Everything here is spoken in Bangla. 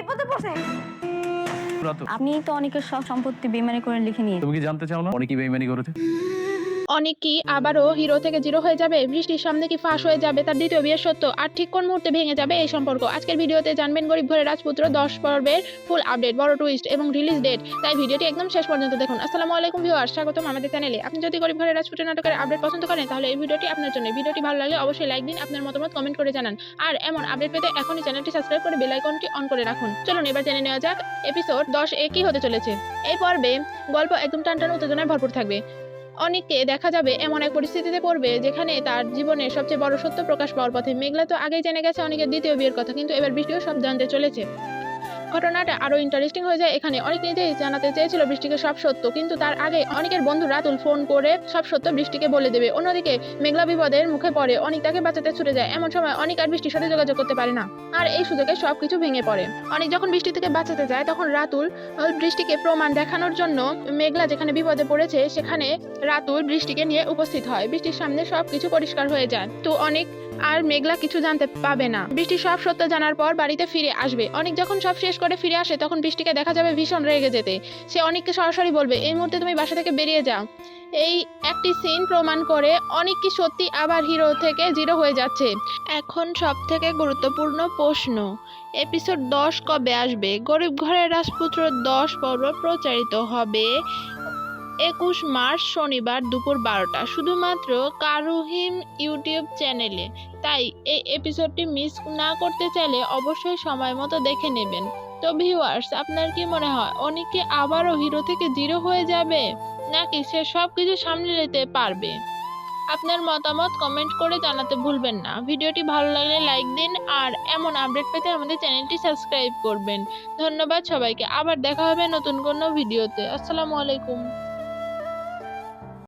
বিপদে পড়ছে। আপনি তো অনেকের সব সম্পত্তি বেইমানি করে লিখে নিয়ে। তুমি কি জানতে চাও না অনেকেই বেইমানি করেছে? অনেক কি আবারও হিরো থেকে জিরো হয়ে যাবে? বৃষ্টির সামনে কি ফাঁস হয়ে যাবে তার দ্বিতীয় বিয়ের সত্য? আর ঠিক কোন মুহূর্তে ভেঙে যাবে এই সম্পর্ক? আজকের ভিডিওতে জানবেন গরিব ঘরের রাজপুত্র 10 পর্বের ফুল আপডেট, বড় টুইস্ট এবং রিলিজ ডেট। তাই ভিডিওটি একদম শেষ পর্যন্ত দেখুন। আসসালামু আলাইকুম ভিউয়ার্স, স্বাগতম আমাদের চ্যানেলে। আপনি যদি গরিব ঘরের রাজপুত্র নাটকের আপডেট পছন্দ করেন তাহলে এই ভিডিওটি আপনার জন্য। ভিডিওটি ভালো লাগলে অবশ্যই লাইক দিন, আপনার মতামত কমেন্ট করে জানান। আর এমন আপডেট পেতে এখনই চ্যানেলটি সাবস্ক্রাইব করে বেল আইকনটি অন করে রাখুন। চলুন এবার জেনে নেওয়া যাক এপিসোড 10 এ কি হতে চলেছে। এই পর্বে গল্প একদম টানটান উত্তেজনায় ভরপুর থাকবে। অনেককে দেখা যাবে এমন এক পরিস্থিতিতে পড়বে যেখানে তার জীবনের সবচেয়ে বড় সত্য প্রকাশ পাওয়ার পথে। মেঘলা তো আগেই জেনে গেছে অনেকের দ্বিতীয় বিয়ের কথা, কিন্তু এবার বৃষ্টিও সব জানতে চলেছে। ঘটনাটা আরো ইন্টারেস্টিং হয়ে যায় এখানে। অনেক নিজেই জানাতে চেয়েছিল বৃষ্টিকে সব সত্য, কিন্তু তার আগে অনেকের বন্ধু রাতুল ফোন করে সব সত্য বৃষ্টিকে বলে দেবে। অন্যদিকে মেঘলা বিপদের মুখে পড়ে, অনেক তাকে বাঁচাতে ছুটে যায়। এমন সময় অনেক আর বৃষ্টির সাথে যোগাযোগ করতে পারে না, আর এই সুযোগে সবকিছু ভেঙে পড়ে। অনেক যখন বৃষ্টি থেকে বাঁচাতে যায় তখন রাতুল বৃষ্টিকে প্রমাণ দেখানোর জন্য মেঘলা যেখানে বিপদে পড়েছে সেখানে রাতুল বৃষ্টিকে নিয়ে উপস্থিত হয়। বৃষ্টির সামনে সবকিছু পরিষ্কার হয়ে যায়। তো অনেক আর মেঘলা কিছু জানতে পাবে না। বৃষ্টি সব সত্য জানার পর বাড়িতে ফিরে আসবে। অনেক যখন সব শেষ করে ফিরে আসে তখন বৃষ্টিকে দেখা যাবে ভীষণ রেগে যেতে। সে অনেককে সরাসরি বলবে এই মুহূর্তে তুমি বাসা থেকে বেরিয়ে যাও। এই একটি সিন প্রমাণ করে অনেক কি সত্যি আবার হিরো থেকে জিরো হয়ে যাচ্ছে। এখন সব থেকে গুরুত্বপূর্ণ প্রশ্ন, এপিসোড 10 কবে আসবে? গরিব ঘরের রাজপুত্র 10 পর্ব প্রচারিত হবে 21 মার্চ শনিবার দুপুর 12টা, শুধুমাত্র কারুহিম ইউটিউব চ্যানেলে। তাই এই এপিসোডটি মিস না করতে চাইলে অবশ্যই সময় মতো দেখে নেবেন। তো ভিউয়ার্স, আপনার কি মনে হয় অনেকে আবারও হিরো থেকে জিরো হয়ে যাবে, নাকি সে সব কিছু সামলে নিতে পারবে? আপনার মতামত কমেন্ট করে জানাতে ভুলবেন না। ভিডিওটি ভালো লাগলে লাইক দিন, আর এমন আপডেট পেতে আমাদের চ্যানেলটি সাবস্ক্রাইব করবেন। ধন্যবাদ সবাইকে। আবার দেখা হবে নতুন কোনো ভিডিওতে। আসসালামু আলাইকুম।